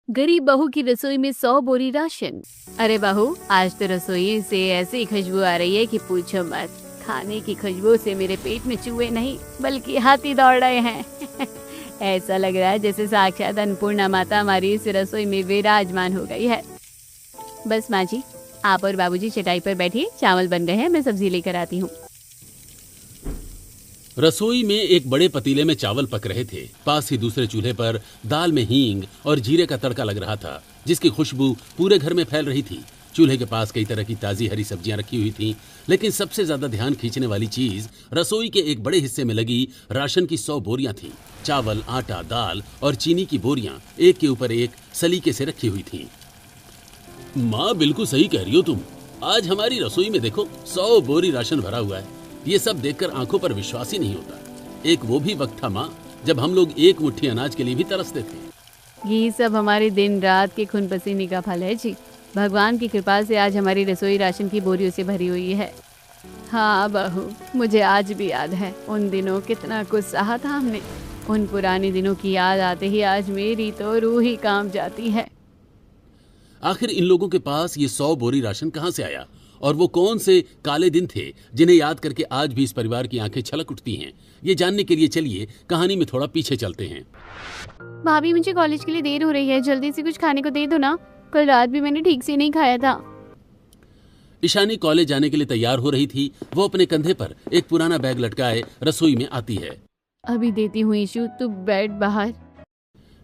गरीब बहू की रसोई में 100 बोरी राशन। अरे बहू, आज तो रसोई से ऐसी खुशबू आ रही है कि पूछो मत। खाने की खुशबू से मेरे पेट में चूहे नहीं बल्कि हाथी दौड़ रहे हैं। ऐसा लग रहा है जैसे साक्षात अन्नपूर्णा माता हमारी इस रसोई में विराजमान हो गई है। बस माँ जी, आप और बाबूजी चटाई पर बैठिए, चावल बन गए हैं, मैं सब्जी लेकर आती हूँ। रसोई में एक बड़े पतीले में चावल पक रहे थे। पास ही दूसरे चूल्हे पर दाल में हींग और जीरे का तड़का लग रहा था, जिसकी खुशबू पूरे घर में फैल रही थी। चूल्हे के पास कई तरह की ताजी हरी सब्जियां रखी हुई थीं, लेकिन सबसे ज्यादा ध्यान खींचने वाली चीज रसोई के एक बड़े हिस्से में लगी राशन की 100 बोरियां थीं। चावल, आटा, दाल और चीनी की बोरियां एक के ऊपर एक सलीके से रखी हुई थीं। माँ, बिल्कुल सही कह रही हो तुम। आज हमारी रसोई में देखो 100 बोरी राशन भरा हुआ है। ये सब देखकर आंखों पर विश्वास ही नहीं होता। एक वो भी वक्त था माँ, जब हम लोग एक मुट्ठी अनाज के लिए भी तरसते थे। ये सब हमारे दिन रात के खून पसीने का फल है जी। भगवान की कृपा से आज हमारी रसोई राशन की बोरियों से भरी हुई है। हाँ बहू, मुझे आज भी याद है उन दिनों कितना कुछ सहा था हमने। उन पुराने दिनों की याद आते ही आज मेरी तो रूह ही कांप जाती है। आखिर इन लोगों के पास ये 100 बोरी राशन कहाँ से आया, और वो कौन से काले दिन थे जिन्हें याद करके आज भी इस परिवार की आंखें छलक उठती हैं? ये जानने के लिए चलिए कहानी में थोड़ा पीछे चलते हैं। भाभी, मुझे कॉलेज के लिए देर हो रही है, जल्दी से कुछ खाने को दे दो ना। कल रात भी मैंने ठीक से नहीं खाया था। ईशानी कॉलेज जाने के लिए तैयार हो रही थी। वो अपने कंधे पर एक पुराना बैग लटकाए रसोई में आती है। अभी देती हूँ ईशु, तू बैठ बाहर।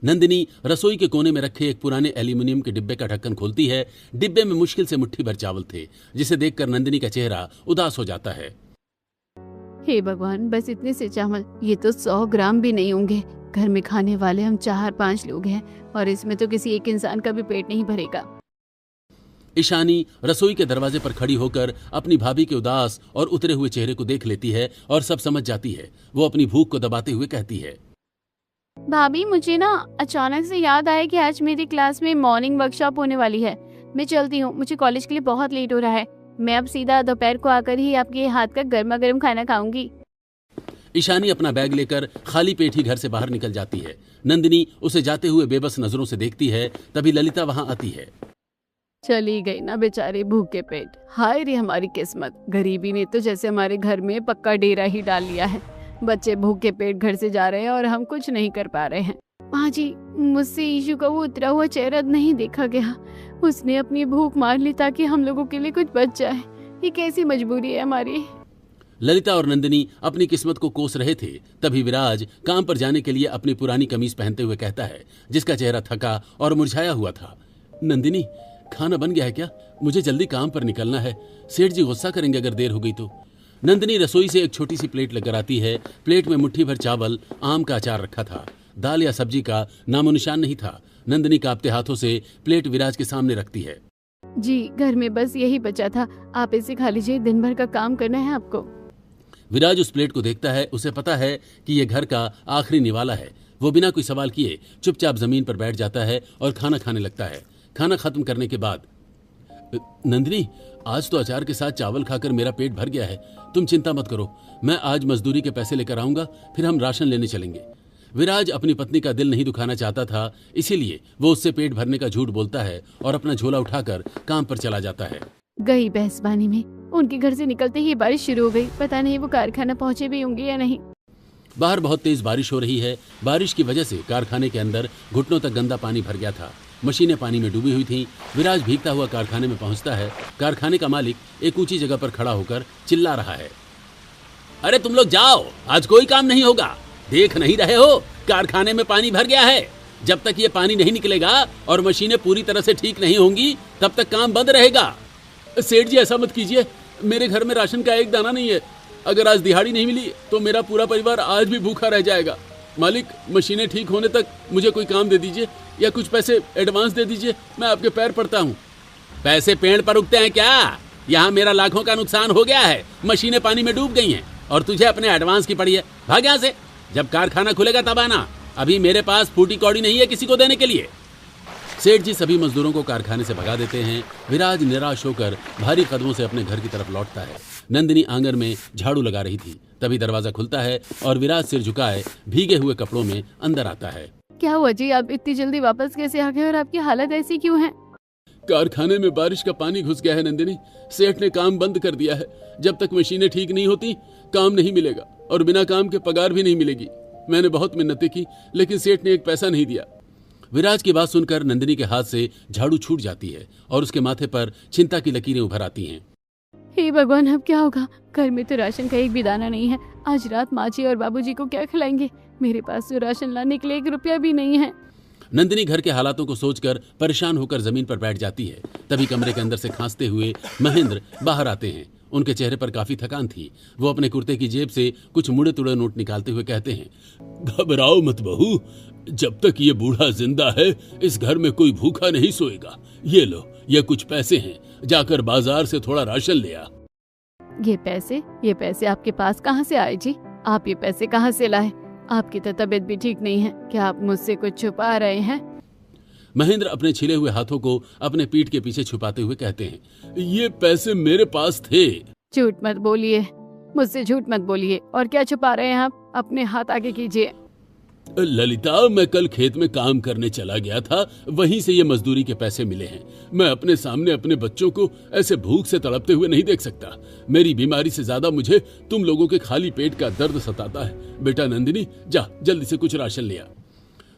नंदिनी रसोई के कोने में रखे एक पुराने एल्यूमिनियम के डिब्बे का ढक्कन खोलती है। डिब्बे में मुश्किल से मुट्ठी भर चावल थे, जिसे देखकर नंदिनी का चेहरा उदास हो जाता है। हे भगवान, बस इतने से चावल, ये तो 100 ग्राम भी नहीं होंगे। घर में खाने वाले हम 4-5 लोग हैं और इसमें तो किसी एक इंसान का भी पेट नहीं भरेगा। ईशानी रसोई के दरवाजे पर खड़ी होकर अपनी भाभी के उदास और उतरे हुए चेहरे को देख लेती है और सब समझ जाती है। वो अपनी भूख को दबाते हुए कहती है, भाभी, मुझे ना अचानक से याद आया कि आज मेरी क्लास में मॉर्निंग वर्कशॉप होने वाली है। मैं चलती हूँ, मुझे कॉलेज के लिए बहुत लेट हो रहा है। मैं अब सीधा दोपहर को आकर ही आपके हाथ का गर्मा गर्म खाना खाऊंगी। ईशानी अपना बैग लेकर खाली पेट ही घर से बाहर निकल जाती है। नंदिनी उसे जाते हुए बेबस नजरों से देखती है। तभी ललिता वहां आती है। चली गई ना बेचारे भूखे पेट। हाय रे हमारी किस्मत, गरीबी ने तो जैसे हमारे घर में पक्का डेरा ही डाल लिया है। बच्चे भूखे पेट घर से जा रहे हैं और हम कुछ नहीं कर पा रहे हैं। माँ जी, मुझसे ईशु का वो उतरा हुआ चेहरा नहीं देखा गया। उसने अपनी भूख मार ली ताकि हम लोगों के लिए कुछ बच जाए। ये कैसी मजबूरी है हमारी। ललिता और नंदिनी अपनी किस्मत को कोस रहे थे। तभी विराज काम पर जाने के लिए अपनी पुरानी कमीज पहनते हुए कहता है, जिसका चेहरा थका और मुरझाया हुआ था। नंदिनी, खाना बन गया है क्या? मुझे जल्दी काम पर निकलना है। सेठ जी गुस्सा करेंगे अगर देर हो गई तो। नंदिनी रसोई से एक छोटी सी प्लेट लेकर आती है। प्लेट में मुट्ठी भर चावल, आम का अचार रखा था। दाल या सब्जी का नामो निशान नहीं था। नंदिनी कांपते हाथों से प्लेट विराज के सामने रखती है। जी, घर में बस यही बचा था, आप इसे खा लीजिए, दिन भर का काम करना है आपको। विराज उस प्लेट को देखता है। उसे पता है कि यह घर का आखिरी निवाला है। वो बिना कोई सवाल किए चुपचाप जमीन पर बैठ जाता है और खाना खाने लगता है। खाना खत्म करने के बाद, नंदिनी, आज तो अचार के साथ चावल खाकर मेरा पेट भर गया है। तुम चिंता मत करो, मैं आज मजदूरी के पैसे लेकर आऊंगा, फिर हम राशन लेने चलेंगे। विराज अपनी पत्नी का दिल नहीं दुखाना चाहता था, इसीलिए वो उससे पेट भरने का झूठ बोलता है और अपना झोला उठाकर काम पर चला जाता है। गई बहसबानी में उनके घर से निकलते ही बारिश शुरू हो गई। पता नहीं वो कारखाना पहुंचे भी होंगे या नहीं। बाहर बहुत तेज बारिश हो रही है। बारिश की वजह से कारखाने के अंदर घुटनों तक गंदा पानी भर गया था। मशीनें पानी में डूबी हुई थीं। विराज भीगता हुआ कारखाने में पहुंचता है। कारखाने का मालिक एक ऊंची जगह पर खड़ा होकर चिल्ला रहा है, अरे तुम लोग जाओ, आज कोई काम नहीं होगा। देख नहीं रहे हो कारखाने में पानी भर गया है। जब तक ये पानी नहीं निकलेगा और मशीनें पूरी तरह से ठीक नहीं होंगी, तब तक काम बंद रहेगा। सेठ जी, ऐसा मत कीजिए, मेरे घर में राशन का एक दाना नहीं है। अगर आज दिहाड़ी नहीं मिली तो मेरा पूरा परिवार आज भी भूखा रह जाएगा। मालिक, मशीनें ठीक होने तक मुझे कोई काम दे दीजिए या कुछ पैसे एडवांस दे दीजिए, मैं आपके पैर पड़ता हूँ। पैसे पेड़ पर उगते हैं क्या? यहाँ मेरा लाखों का नुकसान हो गया है। मशीनें पानी में डूब गई हैं और तुझे अपने एडवांस की पड़ी है। भाग यहाँ से, जब कारखाना खुलेगा तब आना। अभी मेरे पास फूटी कौड़ी नहीं है किसी को देने के लिए। सेठ जी सभी मजदूरों को कारखाने से भगा देते हैं। विराज निराश होकर भारी कदमों से अपने घर की तरफ लौटता है। नंदिनी आंगन में झाड़ू लगा रही थी। तभी दरवाजा खुलता है और विराज सिर झुकाए भीगे हुए कपड़ों में अंदर आता है। क्या हुआ जी, आप इतनी जल्दी वापस कैसे आ गए और आपकी हालत ऐसी क्यों है? कारखाने में बारिश का पानी घुस गया है नंदिनी। सेठ ने काम बंद कर दिया है। जब तक मशीनें ठीक नहीं होती काम नहीं मिलेगा और बिना काम के पगार भी नहीं मिलेगी। मैंने बहुत मिन्नतें की लेकिन सेठ ने एक पैसा नहीं दिया। विराज की बात सुनकर नंदिनी के हाथ से झाड़ू छूट जाती है और उसके माथे पर चिंता की लकीरें उभर आती हैं। हे भगवान, अब क्या होगा? घर में तो राशन का एक भी दाना नहीं है। आज रात माँ जी और बाबूजी को क्या खिलाएंगे? मेरे पास तो राशन लाने के लिए 1 रुपया भी नहीं है। नंदिनी घर के हालातों को सोचकर परेशान होकर जमीन पर बैठ जाती है। तभी कमरे के अंदर से खांसते हुए महेंद्र बाहर आते हैं। उनके चेहरे पर काफी थकान थी। वो अपने कुर्ते की जेब से कुछ मुड़े तुड़े नोट निकालते हुए कहते हैं, घबराओ मत बहू, जब तक ये बूढ़ा जिंदा है इस घर में कोई भूखा नहीं सोएगा। ये लो, ये कुछ पैसे हैं, जाकर बाजार से थोड़ा राशन ले आ। ये पैसे आपके पास कहाँ से आए जी? आप ये पैसे कहाँ से लाए? आपकी तो तबीयत भी ठीक नहीं है। क्या आप मुझसे कुछ छुपा रहे हैं? महेंद्र अपने छिले हुए हाथों को अपने पीठ के पीछे छुपाते हुए कहते हैं, ये पैसे मेरे पास थे। झूठ मत बोलिए, मुझसे झूठ मत बोलिए। और क्या छुपा रहे हैं आप? अपने हाथ आगे कीजिए। ललिता, मैं कल खेत में काम करने चला गया था, वहीं से ये मजदूरी के पैसे मिले हैं। मैं अपने सामने अपने बच्चों को ऐसे भूख से तड़पते हुए नहीं देख सकता। मेरी बीमारी से ज्यादा मुझे तुम लोगों के खाली पेट का दर्द सताता है। बेटा नंदिनी, जा जल्दी से कुछ राशन ले आ।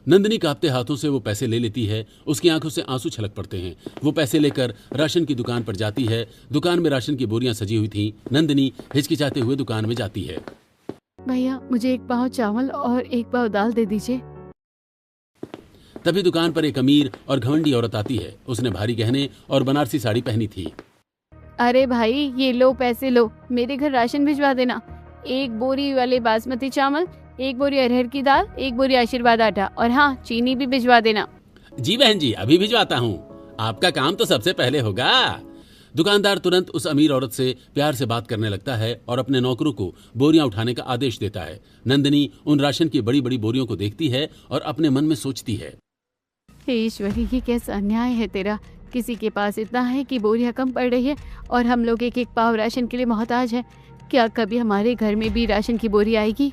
नंदिनी कांपते हाथों से वो पैसे ले लेती है। उसकी आंखों से आंसू छलक पड़ते हैं। वो पैसे लेकर राशन की दुकान पर जाती है। दुकान में राशन की बोरियां सजी हुई थीं। नंदिनी हिचकिचाते हुए दुकान में जाती है। भैया, मुझे 1 पाव चावल और 1 पाव दाल दे दीजिए। तभी दुकान पर एक अमीर और घमंडी औरत आती है। उसने भारी गहने और बनारसी साड़ी पहनी थी। अरे भाई, ये लो पैसे लो, मेरे घर राशन भिजवा देना। 1 बोरी वाले बासमती चावल, 1 बोरी अरहर की दाल, 1 बोरी आशीर्वाद आटा और हाँ, चीनी भी भिजवा देना। जी बहन जी, अभी भिजवाता हूँ। आपका काम तो सबसे पहले होगा। दुकानदार तुरंत उस अमीर औरत से प्यार से बात करने लगता है और अपने नौकरों को बोरियां उठाने का आदेश देता है। नंदिनी उन राशन की बड़ी बड़ी बोरियों को देखती है और अपने मन में सोचती है, हे ईश्वरी, ये कैसा अन्याय है तेरा। किसी के पास इतना है कि बोरियां कम पड़ रही है और हम लोग 1 पाव राशन के लिए मोहताज हैं। क्या कभी हमारे घर में भी राशन की बोरी आएगी?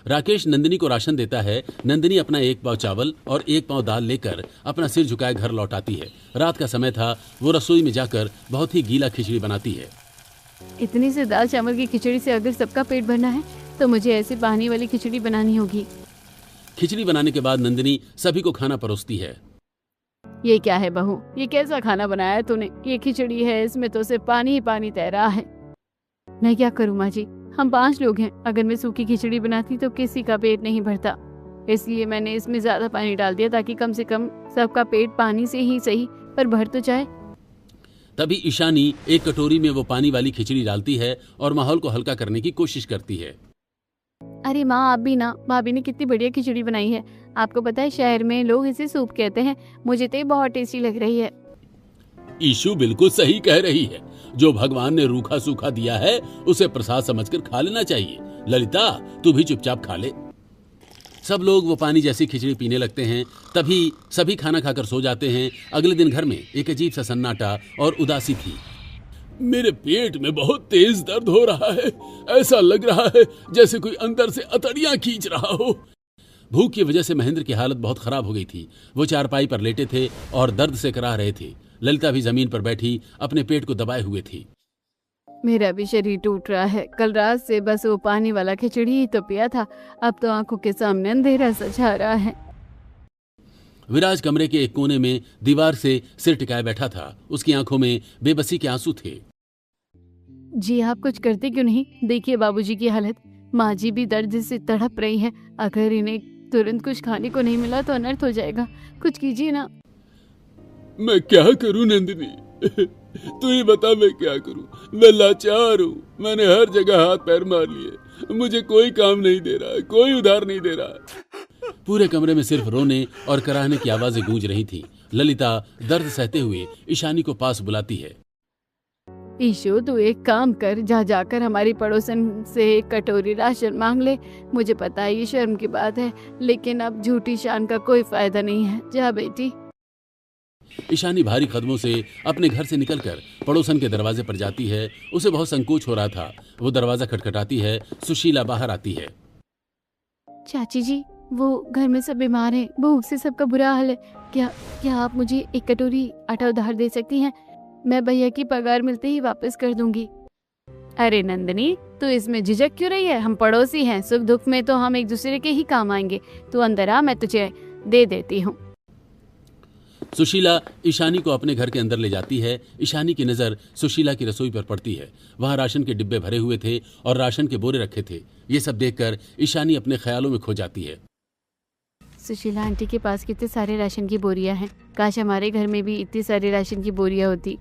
राकेश नंदिनी को राशन देता है। नंदिनी अपना 1 पाव चावल और 1 पाव दाल लेकर अपना सिर झुकाए घर लौट आती है। रात का समय था। वो रसोई में जाकर बहुत ही गीला खिचड़ी बनाती है। इतनी से दाल चावल की खिचड़ी से अगर सबका पेट भरना है तो मुझे ऐसी पानी वाली खिचड़ी बनानी होगी। खिचड़ी बनाने के बाद नंदिनी सभी को खाना परोसती है। ये क्या है बहू, ये कैसा खाना बनाया है तूने? ये खिचड़ी है, इसमें तो सिर्फ पानी ही पानी तैर रहा है। मैं क्या करूँ माँ जी, हम 5 लोग हैं। अगर मैं सूखी खिचड़ी बनाती तो किसी का पेट नहीं भरता, इसलिए मैंने इसमें ज्यादा पानी डाल दिया ताकि कम से कम सबका पेट पानी से ही सही पर भर तो जाए। तभी ईशानी एक कटोरी में वो पानी वाली खिचड़ी डालती है और माहौल को हल्का करने की कोशिश करती है। अरे माँ, आप भी ना, भाभी ने कितनी बढ़िया खिचड़ी बनाई है। आपको पता है शहर में लोग इसे सूप कहते हैं। मुझे तो ये बहुत टेस्टी लग रही है। ईशु बिल्कुल सही कह रही है। जो भगवान ने रूखा सूखा दिया है उसे प्रसाद समझकर खा लेना चाहिए। ललिता, तू भी चुपचाप खा ले। सब लोग वो पानी जैसी खिचड़ी पीने लगते हैं। तभी सभी खाना खाकर सो जाते हैं। अगले दिन घर में एक अजीब सा सन्नाटा और उदासी थी। मेरे पेट में बहुत तेज दर्द हो रहा है। ऐसा लग रहा है जैसे कोई अंदर से अतड़ियां खींच रहा हो। भूख की वजह से महेंद्र की हालत बहुत खराब हो गई थी। वो चारपाई पर लेटे थे और दर्द से कराह रहे थे। ललिता भी जमीन पर बैठी अपने पेट को दबाए हुए थी। मेरा भी शरीर टूट रहा है। कल रात से बस वो पानी वाला खिचड़ी ही तो पिया था। अब तो आंखों के सामने अंधेरा सा छा रहा है। विराज कमरे के एक कोने में दीवार से सिर टिकाए बैठा था। उसकी आंखों में बेबसी के आंसू थे। जी आप कुछ करते क्यों नहीं? देखिए बाबूजी की हालत, माँ जी भी दर्द से तड़प रही है। अगर इन्हें तुरंत कुछ खाने को नहीं मिला तो अनर्थ हो जाएगा। कुछ कीजिए ना। मैं क्या करूं नंदिनी? तू ही बता, मैं क्या करूं? मैं लाचार हूं। मैंने हर जगह हाथ पैर मार लिए। मुझे कोई काम नहीं दे रहा है, कोई उधार नहीं दे रहा है। पूरे कमरे में सिर्फ रोने और कराहने की आवाजें गूंज रही थी। ललिता दर्द सहते हुए ईशानी को पास बुलाती है। ईशु, तू एक काम कर, जाकर हमारी पड़ोसन से 1 कटोरी राशन मांग ले। मुझे पता है ये शर्म की बात है, लेकिन अब झूठी शान का कोई फायदा नहीं है। जा बेटी। ईशानी भारी कदमों से अपने घर से निकलकर पड़ोसन के दरवाजे पर जाती है। उसे बहुत संकोच हो रहा था। वो दरवाजा खटखटाती है। सुशीला बाहर आती है। चाची जी, वो घर में सब बीमार हैं, भूख से सबका बुरा हाल है। क्या क्या आप मुझे एक कटोरी आटा उधार दे सकती हैं? मैं भैया की पगार मिलते ही वापस कर दूंगी। अरे नंदिनी, तू इसमें झिझक क्यों रही है? हम पड़ोसी हैं, सुख दुख में तो हम एक दूसरे के ही काम आएंगे। तू अंदर आ, मैं तुझे दे देती हूँ। सुशीला ईशानी को अपने घर के अंदर ले जाती है। ईशानी की नज़र सुशीला की रसोई पर पड़ती है। वहाँ राशन के डिब्बे भरे हुए थे और राशन के बोरे रखे थे। ये सब देखकर ईशानी अपने ख्यालों में खो जाती है। सुशीला आंटी के पास कितने सारे राशन की बोरियां हैं। काश हमारे घर में भी इतनी सारी राशन की बोरियां होती।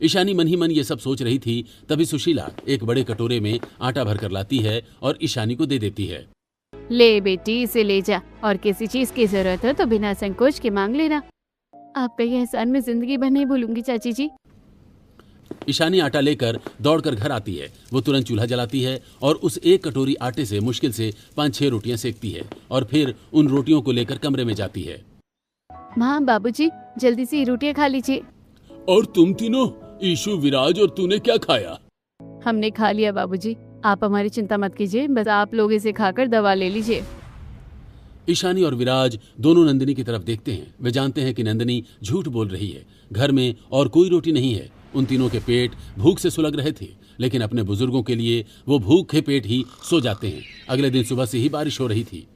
ईशानी मन ही मन ये सब सोच रही थी, तभी सुशीला एक बड़े कटोरे में आटा भरकर लाती है और ईशानी को दे देती है। ले बेटी, इसे ले जा, और किसी चीज की जरूरत हो तो बिना संकोच के मांग लेना। आपका यह एहसान मैं जिंदगी भर नहीं भूलूंगी चाची जी। ईशानी आटा लेकर दौड़कर घर आती है। वो तुरंत चूल्हा जलाती है और उस एक कटोरी आटे से मुश्किल से 5-6 रोटियां सेकती है और फिर उन रोटियों को लेकर कमरे में जाती है। माँ, बाबूजी, जल्दी से ये रोटियां खा लीजिए। और तुम तीनों, ईशु, विराज और तूने क्या खाया? हमने खा लिया बाबूजी, आप हमारी चिंता मत कीजिए, बस आप लोग इसे खाकर दवा ले लीजिए। ईशानी और विराज दोनों नंदिनी की तरफ देखते हैं। वे जानते हैं कि नंदिनी झूठ बोल रही है। घर में और कोई रोटी नहीं है। उन तीनों के पेट भूख से सुलग रहे थे, लेकिन अपने बुजुर्गों के लिए वो भूखे पेट ही सो जाते हैं। अगले दिन सुबह से ही बारिश हो रही थी।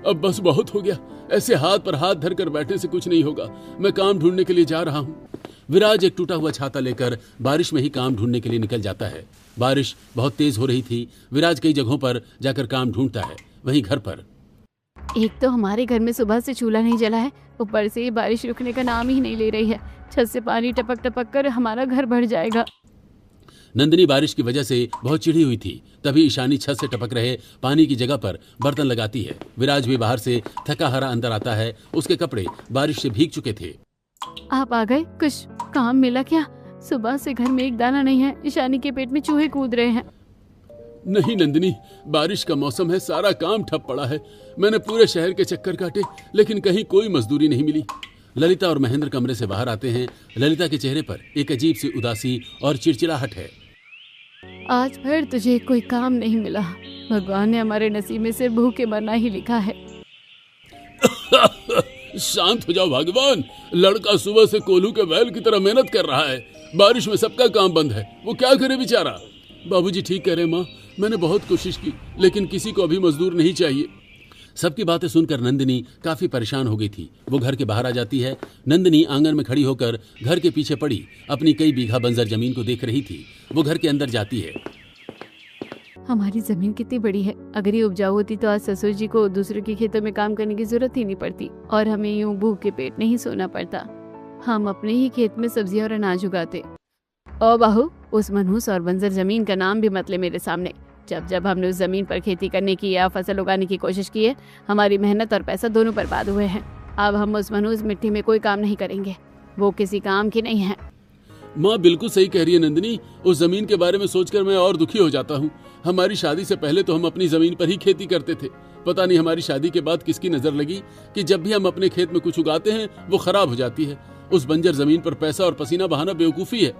अब बस बहुत हो गया, ऐसे हाथ पर हाथ धरकर बैठने से कुछ नहीं होगा। मैं काम ढूंढने के लिए जा रहा हूँ। विराज एक टूटा हुआ छाता लेकर बारिश में ही काम ढूंढने के लिए निकल जाता है। बारिश बहुत तेज हो रही थी। विराज कई जगहों पर जाकर काम ढूंढता है। वहीं घर पर एक तो हमारे घर में सुबह से चूल्हा नहीं जला है, ऊपर से बारिश रुकने का नाम ही नहीं ले रही है। छत से पानी टपक टपक कर हमारा घर भर जाएगा। नंदिनी बारिश की वजह से बहुत चिढ़ी हुई थी। तभी ईशानी छत से टपक रहे पानी की जगह पर बर्तन लगाती है। विराज भी बाहर से थका हारा अंदर आता है। उसके कपड़े बारिश से भीग चुके थे। आप आ गए, कुछ काम मिला क्या? सुबह से घर में एक दाना नहीं है। ईशानी के पेट में चूहे कूद रहे हैं। नहीं नंदिनी, बारिश का मौसम है, सारा काम ठप पड़ा है। मैंने पूरे शहर के चक्कर काटे, लेकिन कहीं कोई मजदूरी नहीं मिली। ललिता और महेंद्र कमरे से बाहर आते हैं। ललिता के चेहरे पर एक अजीब सी उदासी और चिड़चिड़ाहट है। आज फिर तुझे कोई काम नहीं मिला। भगवान ने हमारे नसीब में सिर्फ भूखे मरना ही लिखा है। शांत हो जाओ भगवान। लड़का सुबह से कोल्हू के बैल की तरह मेहनत कर रहा है। बारिश में सबका काम बंद है, वो क्या करे बेचारा। बाबूजी ठीक कह रहे माँ, मैंने बहुत कोशिश की, लेकिन किसी को अभी मजदूर नहीं चाहिए। सबकी बातें सुनकर नंदिनी काफी परेशान हो गई थी। वो घर के बाहर आ जाती है। नंदिनी आंगन में खड़ी होकर घर के पीछे पड़ी अपनी कई बीघा बंजर जमीन को देख रही थी। वो घर के अंदर जाती है। हमारी जमीन कितनी बड़ी है। अगर ये उपजाऊ होती तो आज ससुर जी को दूसरों के खेतों में काम करने की जरूरत ही नहीं पड़ती और हमें यूं भूख के पेट नहीं सोना पड़ता। हम अपने ही खेत में सब्जियां और अनाज उगाते। ओ बहू, उस मनहूस और बंजर जमीन का नाम भी मत ले मेरे सामने। जब जब हमने उस जमीन पर खेती करने की या फसल उगाने की कोशिश की है, हमारी मेहनत और पैसा दोनों बर्बाद हुए हैं। अब हम उस मनहूस मिट्टी में कोई काम नहीं करेंगे। वो किसी काम की नहीं है। माँ बिल्कुल सही कह रही है नंदिनी। उस जमीन के बारे में सोचकर मैं और दुखी हो जाता हूँ। हमारी शादी से पहले तो हम अपनी जमीन पर ही खेती करते थे। पता नहीं हमारी शादी के बाद किसकी नजर लगी कि जब भी हम अपने खेत में कुछ उगाते हैं वो खराब हो जाती है। उस बंजर जमीन पर पैसा और पसीना बहाना बेवकूफी है।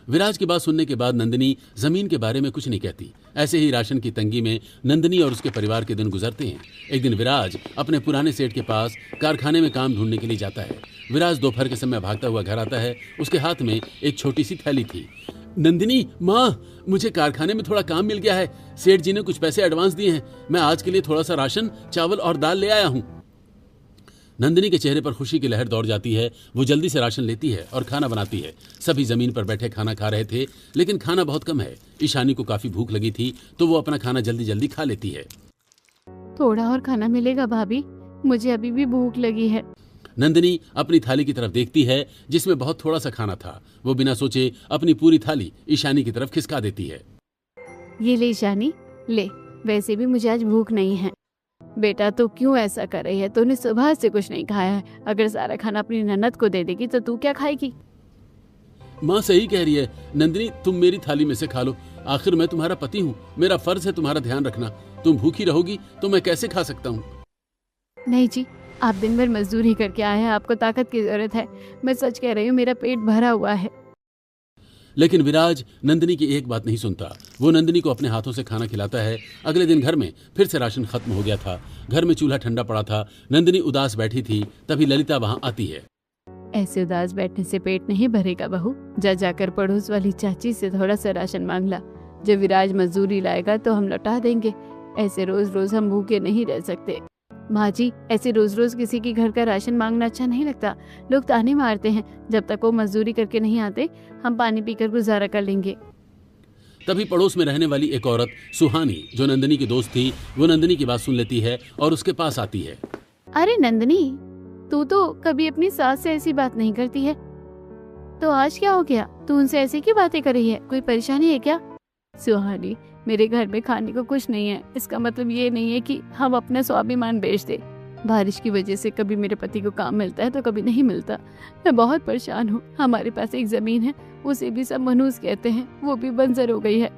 विराज की बात सुनने के बाद नंदिनी जमीन के बारे में कुछ नहीं कहती। ऐसे ही राशन की तंगी में नंदिनी और उसके परिवार के दिन गुजरते हैं। एक दिन विराज अपने पुराने सेठ के पास कारखाने में काम ढूंढने के लिए जाता है। विराज दोपहर के समय भागता हुआ घर आता है। उसके हाथ में एक छोटी सी थैली थी। नंदिनी, माँ, मुझे कारखाने में थोड़ा काम मिल गया है। सेठ जी ने कुछ पैसे एडवांस दिए हैं। मैं आज के लिए थोड़ा सा राशन, चावल और दाल ले आया हूँ। नंदिनी के चेहरे पर खुशी की लहर दौड़ जाती है। वो जल्दी से राशन लेती है और खाना बनाती है। सभी जमीन पर बैठे खाना खा रहे थे, लेकिन खाना बहुत कम है। ईशानी को काफी भूख लगी थी, तो वो अपना खाना जल्दी जल्दी खा लेती है। थोड़ा और खाना मिलेगा भाभी, मुझे अभी भी भूख लगी है। नंदिनी अपनी थाली की तरफ देखती है, जिसमें बहुत थोड़ा सा खाना था। वो बिना सोचे अपनी पूरी थाली ईशानी की तरफ खिसका देती है। ये ले ईशानी, ले। वैसे भी मुझे आज भूख नहीं है। बेटा, तू क्यों ऐसा कर रही है? तूने सुबह से कुछ नहीं खाया है। अगर सारा खाना अपनी ननद को दे देगी तो तू क्या खाएगी? माँ सही कह रही है नंदिनी, तुम मेरी थाली में से खा लो। आखिर मैं तुम्हारा पति हूँ, मेरा फर्ज है तुम्हारा ध्यान रखना। तुम भूखी रहोगी तो मैं कैसे खा सकता हूँ? नहीं जी, आप दिन भर मजदूरी करके आए हैं, आपको ताकत की जरूरत है। मैं सच कह रही हूँ, मेरा पेट भरा हुआ है। लेकिन विराज नंदिनी की एक बात नहीं सुनता। वो नंदिनी को अपने हाथों से खाना खिलाता है। अगले दिन घर में फिर से राशन खत्म हो गया था। घर में चूल्हा ठंडा पड़ा था। नंदिनी उदास बैठी थी, तभी ललिता वहां आती है। ऐसे उदास बैठने से पेट नहीं भरेगा बहू। जाकर पड़ोस वाली चाची से थोड़ा सा राशन मांग ला। जब विराज मजदूरी लाएगा तो हम लौटा देंगे। ऐसे रोज रोज हम भूखे नहीं रह सकते। माँ जी, ऐसे रोज रोज किसी के घर का राशन मांगना अच्छा नहीं लगता। लोग ताने मारते हैं। जब तक वो मजदूरी करके नहीं आते, हम पानी पीकर गुजारा कर लेंगे। तभी पड़ोस में रहने वाली एक औरत सुहानी, जो नंदिनी की दोस्त थी, वो नंदिनी की बात सुन लेती है और उसके पास आती है। अरे नंदिनी, तू तो कभी अपनी सास से ऐसी बात नहीं करती है, तो आज क्या हो गया? तू उनसे ऐसी क्यों बातें कर रही है? कोई परेशानी है क्या? सुहानी, मेरे घर में खाने को कुछ नहीं है। इसका मतलब ये नहीं है कि हम अपना स्वाभिमान बेच दे। बारिश की वजह से कभी मेरे पति को काम मिलता है तो कभी नहीं मिलता। मैं बहुत परेशान हूँ। हमारे पास एक जमीन है, उसे भी सब मनहूस कहते हैं, वो भी बंजर हो गई है।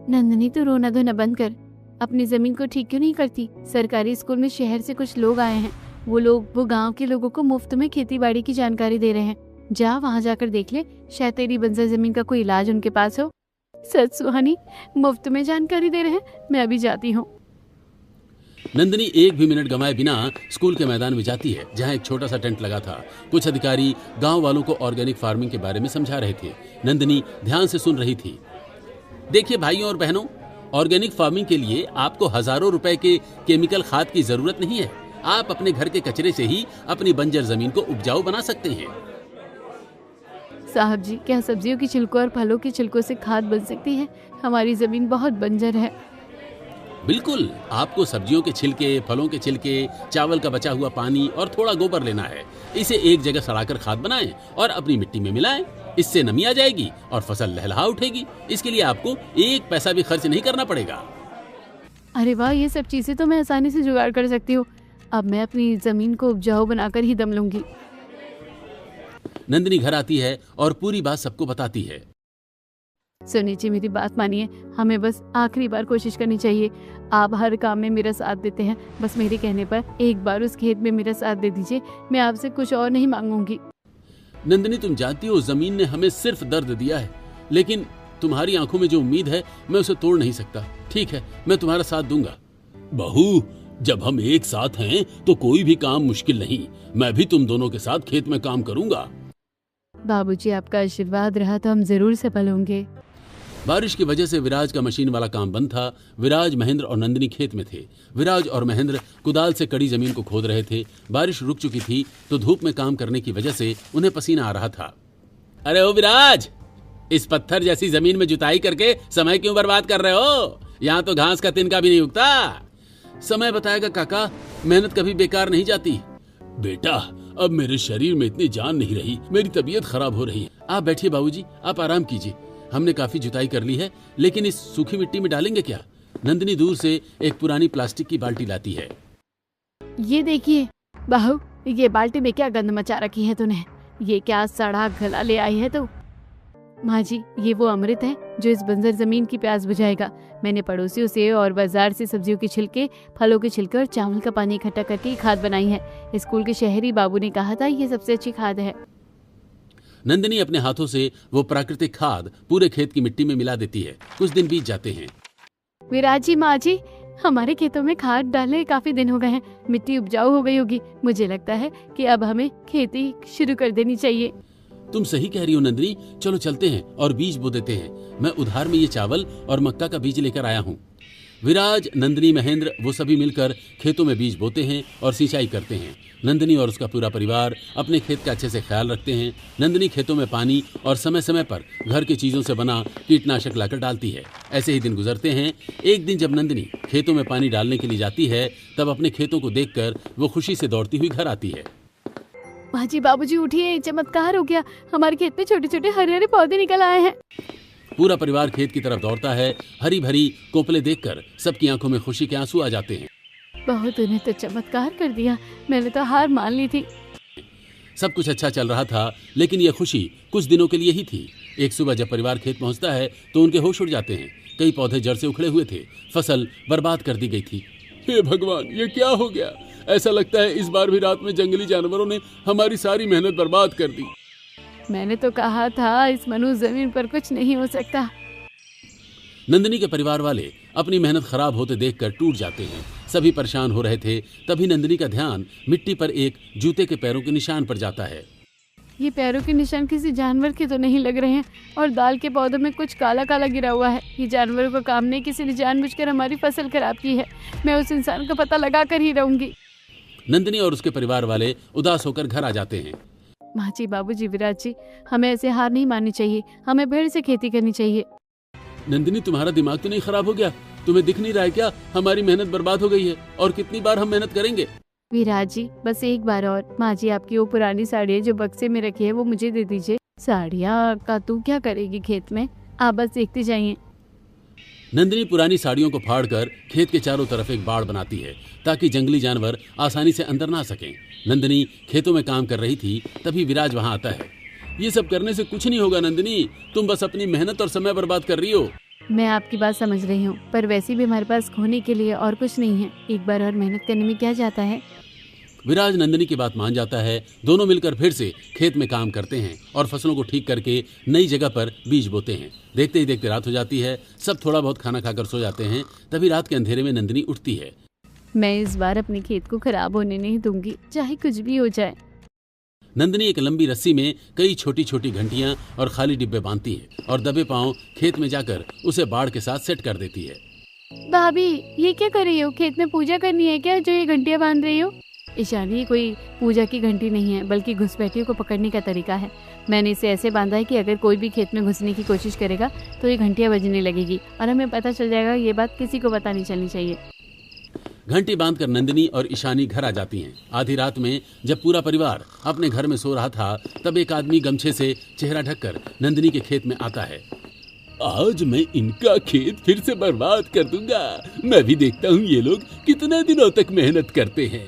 नंदिनी, तू रोना धोना बंद कर। अपनी जमीन को ठीक क्यों नहीं करती? सरकारी स्कूल में शहर से कुछ लोग आए हैं। वो गाँव के लोगों को मुफ्त में खेती बाड़ी की जानकारी दे रहे हैं। जा वहाँ जाकर देख ले, शायद तेरी बंजर जमीन का कोई इलाज उनके पास हो। सच सुहानी, मुफ्त में जानकारी दे रहे हैं। मैं अभी जाती हूँ। नंदिनी एक भी मिनट गंवाए बिना स्कूल के मैदान में जाती है, जहाँ एक छोटा सा टेंट लगा था। कुछ अधिकारी गांव वालों को ऑर्गेनिक फार्मिंग के बारे में समझा रहे थे। नंदिनी ध्यान से सुन रही थी। देखिए भाइयों और बहनों, ऑर्गेनिक फार्मिंग के लिए आपको हजारों रुपए के केमिकल खाद की जरूरत नहीं है। आप अपने घर के कचरे से ही अपनी बंजर जमीन को उपजाऊ बना सकते हैं। साहब जी, क्या सब्जियों की छिलकों और फलों की छिलकों से खाद बन सकती है? हमारी जमीन बहुत बंजर है। बिल्कुल, आपको सब्जियों के छिलके, फलों के छिलके, चावल का बचा हुआ पानी और थोड़ा गोबर लेना है। इसे एक जगह सड़ाकर खाद बनाएं और अपनी मिट्टी में मिलाएं। इससे नमी आ जाएगी और फसल लहलहा उठेगी। इसके लिए आपको एक पैसा भी खर्च नहीं करना पड़ेगा। अरे वाह, ये सब चीजें तो मैं आसानी से जुगाड़ कर सकती हूँ। अब मैं अपनी जमीन को उपजाऊ बनाकर ही दम लूंगी। नंदिनी घर आती है और पूरी बात सबको बताती है। सुनिए जी, मेरी बात मानिए। हमें बस आखिरी बार कोशिश करनी चाहिए। आप हर काम में मेरा साथ देते हैं। बस मेरे कहने पर एक बार उस खेत में मेरा साथ दे दीजिए। मैं आपसे कुछ और नहीं मांगूंगी। नंदिनी, तुम जानती हो जमीन ने हमें सिर्फ दर्द दिया है, लेकिन तुम्हारी आंखों में जो उम्मीद है मैं उसे तोड़ नहीं सकता। ठीक है, मैं तुम्हारा साथ दूंगा। बहू, जब हम एक साथ हैं तो कोई भी काम मुश्किल नहीं। मैं भी तुम दोनों के साथ खेत में काम करूंगा। बाबूजी, आपका आशीर्वाद रहा तो हम जरूर सफल होंगे। बारिश की वजह से विराज का मशीन वाला काम बंद था। विराज, महेंद्र और नंदिनी खेत में थे। विराज और महेंद्र कुदाल से कड़ी जमीन को खोद रहे थे। बारिश रुक चुकी थी तो धूप में काम करने की वजह से उन्हें पसीना आ रहा था। अरे ओ विराज, इस पत्थर जैसी जमीन में जुताई करके समय क्यों बर्बाद कर रहे हो? यहाँ तो घास का तिनका भी नहीं उगता। समय बताएगा काका, मेहनत कभी बेकार नहीं जाती। बेटा, अब मेरे शरीर में इतनी जान नहीं रही, मेरी तबीयत खराब हो रही है। आप बैठिए बाबूजी, आप आराम कीजिए। हमने काफी जुताई कर ली है, लेकिन इस सूखी मिट्टी में डालेंगे क्या? नंदिनी दूर से एक पुरानी प्लास्टिक की बाल्टी लाती है। ये देखिए बहू, ये बाल्टी में क्या गंद मचा रखी है तूने? ये क्या सड़ा गला ले आई है तू? माँ जी, ये वो अमृत है जो इस बंजर जमीन की प्यास बुझाएगा। मैंने पड़ोसियों से और बाजार से सब्जियों के छिलके, फलों के छिलके और चावल का पानी इकट्ठा करके ये खाद बनाई है। स्कूल के शहरी बाबू ने कहा था ये सबसे अच्छी खाद है। नंदिनी अपने हाथों से वो प्राकृतिक खाद पूरे खेत की मिट्टी में मिला देती है। कुछ दिन बीत जाते हैं। विराज जी, माँ जी, हमारे खेतों में खाद डाले काफी दिन हो गए हैं। मिट्टी उपजाऊ हो गई होगी। मुझे लगता है कि अब हमें खेती शुरू कर देनी चाहिए। तुम सही कह रही हो नंदिनी, चलो चलते हैं और बीज बो देते हैं। मैं उधार में ये चावल और मक्का का बीज लेकर आया हूँ। विराज, नंदिनी, महेंद्र वो सभी मिलकर खेतों में बीज बोते हैं और सिंचाई करते हैं। नंदिनी और उसका पूरा परिवार अपने खेत का अच्छे से ख्याल रखते हैं। नंदिनी खेतों में पानी और समय समय पर घर की चीजों से बना कीटनाशक लाकर डालती है। ऐसे ही दिन गुजरते हैं। एक दिन जब नंदिनी खेतों में पानी डालने के लिए जाती है, तब अपने खेतों को देखकर वो खुशी से दौड़ती हुई घर आती है। माँ जी, बाबूजी उठिए, चमत्कार हो गया। हमारे खेत में छोटे छोटे हरे हरे पौधे निकल आए हैं। पूरा परिवार खेत की तरफ दौड़ता है। हरी भरी कोपले देखकर सबकी आंखों में खुशी के आंसू आ जाते हैं। बहू, तूने तो चमत्कार कर दिया। मैंने तो हार मान ली थी। सब कुछ अच्छा चल रहा था, लेकिन यह खुशी कुछ दिनों के लिए ही थी। एक सुबह जब परिवार खेत पहुंचता है तो उनके होश उड़ जाते हैं। कई पौधे जड़ से उखड़े हुए थे। फसल बर्बाद कर दी गई थी। हे भगवान, ये क्या हो गया? ऐसा लगता है इस बार भी रात में जंगली जानवरों ने हमारी सारी मेहनत बर्बाद कर दी। मैंने तो कहा था इस मनु जमीन पर कुछ नहीं हो सकता। नंदिनी के परिवार वाले अपनी मेहनत खराब होते देखकर टूट जाते हैं। सभी परेशान हो रहे थे, तभी नंदिनी का ध्यान मिट्टी पर एक जूते के पैरों के निशान पर जाता है। ये पैरों के निशान किसी जानवर के तो नहीं लग रहे हैं, और दाल के पौधों में कुछ काला काला गिरा हुआ है। ये जानवरों का काम नहीं, किसी ने जानबूझकर हमारी फसल खराब की है। मैं उस इंसान का पता लगा कर ही रहूंगी। नंदिनी और उसके परिवार वाले उदास होकर घर आ जाते हैं। माँ जी, बाबू जी, विराज जी, हमें ऐसे हार नहीं माननी चाहिए। हमें भेड़ से खेती करनी चाहिए। नंदिनी, तुम्हारा दिमाग तो नहीं खराब हो गया? तुम्हें दिख नहीं रहा है क्या हमारी मेहनत बर्बाद हो गई है? और कितनी बार हम मेहनत करेंगे? विराज जी, बस एक बार और। माँ जी, आपकी वो पुरानी साड़ियाँ जो बक्से में रखी है वो मुझे दे दीजिए। साड़ियाँ का तू क्या करेगी खेत में? आप बस देखते जाइए। नंदिनी पुरानी साड़ियों को फाड़कर खेत के चारों तरफ एक बाड़ बनाती है ताकि जंगली जानवर आसानी से अंदर ना सकें। नंदिनी खेतों में काम कर रही थी, तभी विराज वहां आता है। ये सब करने से कुछ नहीं होगा नंदिनी, तुम बस अपनी मेहनत और समय बर्बाद कर रही हो। मैं आपकी बात समझ रही हूँ, पर वैसे भी हमारे पास खोने के लिए और कुछ नहीं है। एक बार और मेहनत करने में क्या जाता है। विराज नंदिनी की बात मान जाता है। दोनों मिलकर फिर से खेत में काम करते हैं और फसलों को ठीक करके नई जगह पर बीज बोते हैं। देखते ही देखते रात हो जाती है। सब थोड़ा बहुत खाना खाकर सो जाते हैं। तभी रात के अंधेरे में नंदिनी उठती है। मैं इस बार अपने खेत को खराब होने नहीं दूंगी, चाहे कुछ भी हो जाए। नंदिनी एक लंबी रस्सी में कई छोटी छोटी घंटियां और खाली डिब्बे बांधती है और दबे पांव खेत में जाकर उसे बाड़ के साथ सेट कर देती है। भाभी, ये क्या कर रही हो? खेत में पूजा करनी है क्या जो ये घंटियां बांध रही हो? ईशानी, ये कोई पूजा की घंटी नहीं है, बल्कि घुसपैठियों को पकड़ने का तरीका है। मैंने इसे ऐसे बांधा है कि अगर कोई भी खेत में घुसने की कोशिश करेगा तो ये घंटियां बजने लगेगी और हमें पता चल जाएगा। ये बात किसी को पता नहीं चलनी चाहिए। घंटी बांधकर नंदिनी और ईशानी घर आ जाती हैं। आधी रात में जब पूरा परिवार अपने घर में सो रहा था, तब एक आदमी गमछे से चेहरा ढककर नंदिनी के खेत में आता है। आज मैं इनका खेत फिर से बर्बाद कर दूंगा। मैं भी देखता हूँ ये लोग कितने दिनों तक मेहनत करते हैं।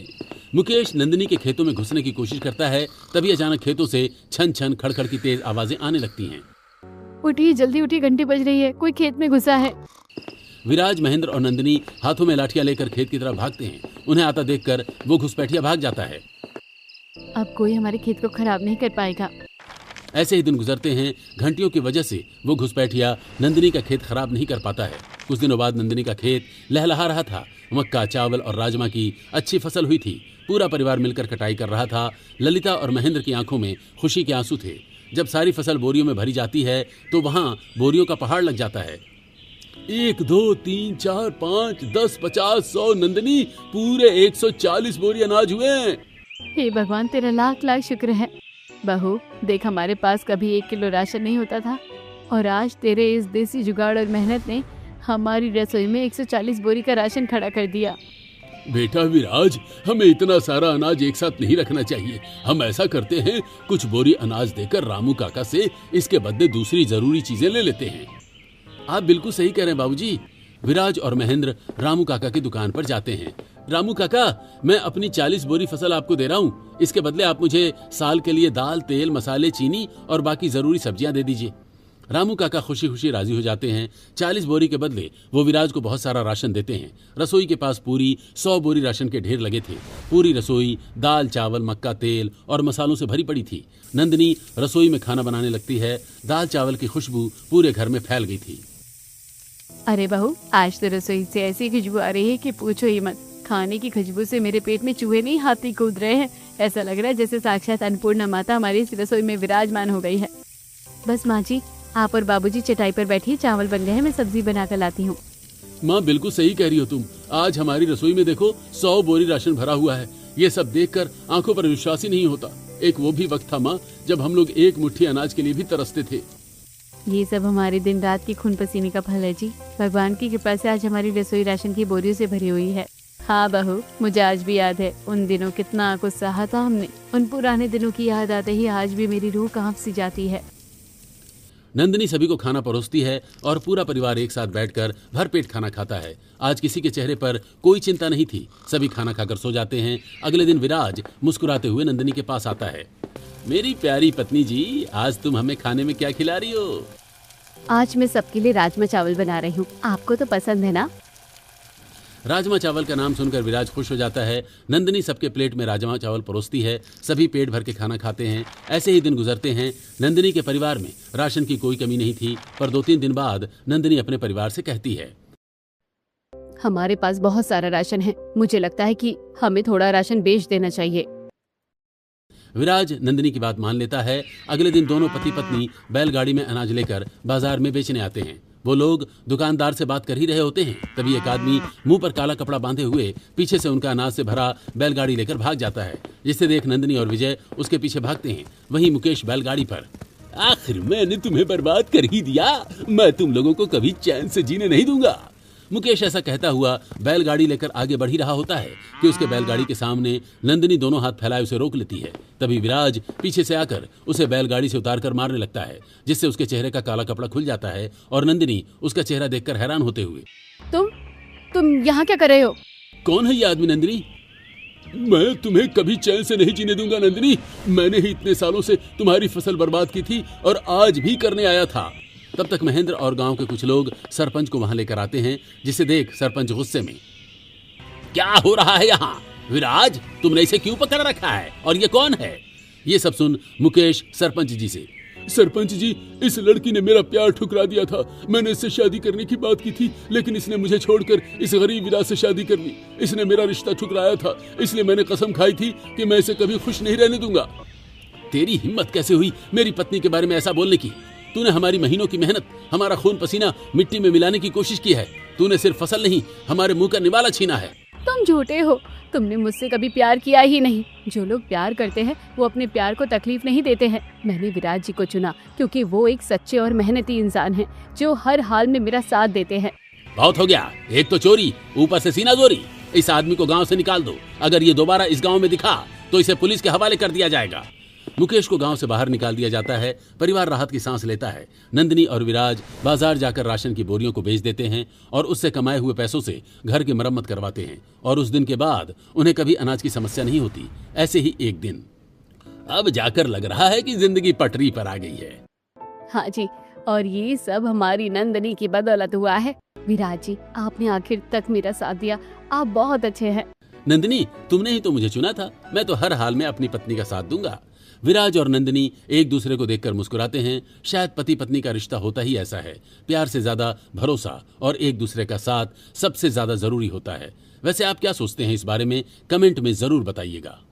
मुकेश नंदिनी के खेतों में घुसने की कोशिश करता है। तभी अचानक खेतों से छन छन खड़खड़ की तेज आवाजें आने लगती हैं। उठिए, जल्दी उठिए, घंटी बज रही है, कोई खेत में घुसा है। विराज, महेंद्र और नंदिनी हाथों में लाठियां लेकर खेत की तरफ भागते हैं। उन्हें आता देखकर वो घुसपैठिया भाग जाता है। अब कोई हमारे खेत को खराब नहीं कर पाएगा। ऐसे ही दिन गुजरते हैं। घंटियों की वजह से वो घुसपैठिया नंदिनी का खेत खराब नहीं कर पाता है। कुछ दिनों बाद नंदिनी का खेत लहलहा रहा था। मक्का, चावल और राजमा की अच्छी फसल हुई थी। पूरा परिवार मिलकर कटाई कर रहा था। ललिता और महेंद्र की आंखों में खुशी के आंसू थे। जब सारी फसल बोरियों में भरी जाती है तो वहां बोरियों का पहाड़ लग जाता है। 1 2 3 4 5 10 50 100 नंदिनी, पूरे 140 बोरी अनाज हुए हैं। हे भगवान, तेरा लाख लाख शुक्र है। बहू देख, हमारे पास कभी 1 किलो राशन नहीं होता था, और आज तेरे इस देसी जुगाड़ और मेहनत ने हमारी रसोई में 140 बोरी का राशन खड़ा कर दिया। बेटा विराज, हमें इतना सारा अनाज एक साथ नहीं रखना चाहिए। हम ऐसा करते हैं, कुछ बोरी अनाज देकर रामू काका से इसके बदले दूसरी जरूरी चीजें ले लेते हैं। आप बिल्कुल सही कह रहे हैं बाबूजी। विराज और महेंद्र रामू काका की दुकान पर जाते हैं। रामू काका, मैं अपनी 40 बोरी फसल आपको दे रहा हूँ। इसके बदले आप मुझे साल के लिए दाल, तेल, मसाले, चीनी और बाकी जरूरी सब्जियां दे दीजिए। रामू काका खुशी खुशी राजी हो जाते हैं। 40 बोरी के बदले वो विराज को बहुत सारा राशन देते हैं। रसोई के पास पूरी 100 बोरी राशन के ढेर लगे थे। पूरी रसोई दाल, चावल, मक्का, तेल और मसालों से भरी पड़ी थी। नंदिनी रसोई में खाना बनाने लगती है। दाल चावल की खुशबू पूरे घर में फैल गई थी। अरे बहू, आज तो रसोई से ऐसी खुशबू आ रही है कि पूछो ही मत। खाने की खुशबू से मेरे पेट में चूहे नहीं, हाथी कूद रहे हैं। ऐसा लग रहा है जैसे साक्षात अन्नपूर्णा माता हमारी इस रसोई में विराजमान हो गई है। बस माँ जी, आप और बाबूजी चटाई पर बैठिए, चावल बन गए हैं, मैं सब्जी बनाकर लाती हूँ। माँ बिल्कुल सही कह रही हो तुम। आज हमारी रसोई में देखो 100 बोरी राशन भरा हुआ है। ये सब देखकर आंखों पर विश्वास ही नहीं होता। एक वो भी वक्त था माँ जब हम लोग एक मुट्ठी अनाज के लिए भी तरसते थे। ये सब हमारे दिन रात की खून पसीने का फल है जी। भगवान की कृपा से आज हमारी रसोई राशन की बोरियों से भरी हुई है। हाँ बहू, मुझे आज भी याद है उन दिनों कितना कुछ सहा था हमने। उन पुराने दिनों की याद आते ही आज भी मेरी रूह कांप सी जाती है। नंदिनी सभी को खाना परोसती है और पूरा परिवार एक साथ बैठकर भरपेट खाना खाता है। आज किसी के चेहरे पर कोई चिंता नहीं थी। सभी खाना खाकर सो जाते हैं। अगले दिन विराज मुस्कुराते हुए नंदिनी के पास आता है। मेरी प्यारी पत्नी जी, आज तुम हमें खाने में क्या खिला रही हो? आज मैं सबके लिए राजमा चावल बना रही हूँ, आपको तो पसंद है ना? राजमा चावल का नाम सुनकर विराज खुश हो जाता है। नंदिनी सबके प्लेट में राजमा चावल परोसती है। सभी पेट भर के खाना खाते हैं। ऐसे ही दिन गुजरते हैं। नंदिनी के परिवार में राशन की कोई कमी नहीं थी, पर 2-3 दिन बाद नंदिनी अपने परिवार से कहती है, हमारे पास बहुत सारा राशन है, मुझे लगता है कि हमें थोड़ा राशन बेच देना चाहिए। विराज नंदिनी की बात मान लेता है। अगले दिन दोनों पति पत्नी बैलगाड़ी में अनाज लेकर बाजार में बेचने आते हैं। वो लोग दुकानदार से बात कर ही रहे होते हैं, तभी एक आदमी मुंह पर काला कपड़ा बांधे हुए पीछे से उनका अनाज से भरा बैलगाड़ी लेकर भाग जाता है, जिसे देख नंदिनी और विजय उसके पीछे भागते हैं। वहीं मुकेश बैलगाड़ी पर, आखिर मैंने तुम्हें बर्बाद कर ही दिया, मैं तुम लोगों को कभी चैन से जीने नहीं दूंगा। मुकेश ऐसा कहता हुआ बैलगाड़ी लेकर आगे बढ़ ही रहा होता है कि उसके बैलगाड़ी के सामने नंदिनी दोनों हाथ फैलाए उसे रोक लेती है। तभी विराज पीछे से आकर उसे बैलगाड़ी से उतारकर मारने लगता है, जिससे उसके चेहरे का काला कपड़ा खुल जाता है और नंदिनी उसका चेहरा देखकर हैरान होते हुए, तुम यहाँ क्या कर रहे हो? कौन है ये आदमी नंदिनी? मैं तुम्हें कभी चैन से नहीं जीने दूंगा नंदिनी। मैंने ही इतने सालों से तुम्हारी फसल बर्बाद की थी और आज भी करने आया था। तब तक महेंद्र और गांव के कुछ लोग सरपंच को वहां लेकर आते हैं, जिसे देख सरपंच गुस्से में, क्या हो रहा है यहाँ? विराज, तुमने इसे क्यों पकड़ रखा है और ये कौन है? ये सब सुन मुकेश सरपंच जी से, सरपंच जी, इस लड़की ने मेरा प्यार ठुकरा दिया था। मैंने इससे शादी करने की बात की थी, लेकिन इसने मुझे छोड़कर इस गरीब विराज से शादी कर ली। इसने मेरा रिश्ता ठुकराया था, इसलिए मैंने कसम खाई थी कि मैं इसे कभी खुश नहीं रहने दूंगा। तेरी हिम्मत कैसे हुई मेरी पत्नी के बारे में ऐसा बोलने की? तूने हमारी महीनों की मेहनत, हमारा खून पसीना मिट्टी में मिलाने की कोशिश की है। तूने सिर्फ फसल नहीं, हमारे मुंह का निवाला छीना है। तुम झूठे हो, तुमने मुझसे कभी प्यार किया ही नहीं। जो लोग प्यार करते हैं वो अपने प्यार को तकलीफ नहीं देते हैं। मैंने विराज जी को चुना क्योंकि वो एक सच्चे और मेहनती इंसान हैं, जो हर हाल में मेरा साथ देते हैं। बहुत हो गया, एक तो चोरी, ऊपर से सीना जोरी। इस आदमी को गाँव से निकाल दो। अगर ये दोबारा इस गाँव में दिखा तो इसे पुलिस के हवाले कर दिया जाएगा। मुकेश को गांव से बाहर निकाल दिया जाता है। परिवार राहत की सांस लेता है। नंदिनी और विराज बाजार जाकर राशन की बोरियों को बेच देते हैं और उससे कमाए हुए पैसों से घर की मरम्मत करवाते हैं, और उस दिन के बाद उन्हें कभी अनाज की समस्या नहीं होती। ऐसे ही एक दिन, अब जाकर लग रहा है कि जिंदगी पटरी पर आ गई है। हाँ जी, और ये सब हमारी नंदिनी की बदौलत हुआ है। विराज जी, आपने आखिर तक मेरा साथ दिया, आप बहुत अच्छे हैं। नंदिनी, तुमने ही तो मुझे चुना था, मैं तो हर हाल में अपनी पत्नी का साथ दूंगा। विराज और नंदिनी एक दूसरे को देखकर मुस्कुराते हैं। शायद पति पत्नी का रिश्ता होता ही ऐसा है। प्यार से ज्यादा भरोसा और एक दूसरे का साथ सबसे ज्यादा जरूरी होता है। वैसे आप क्या सोचते हैं इस बारे में? कमेंट में जरूर बताइएगा।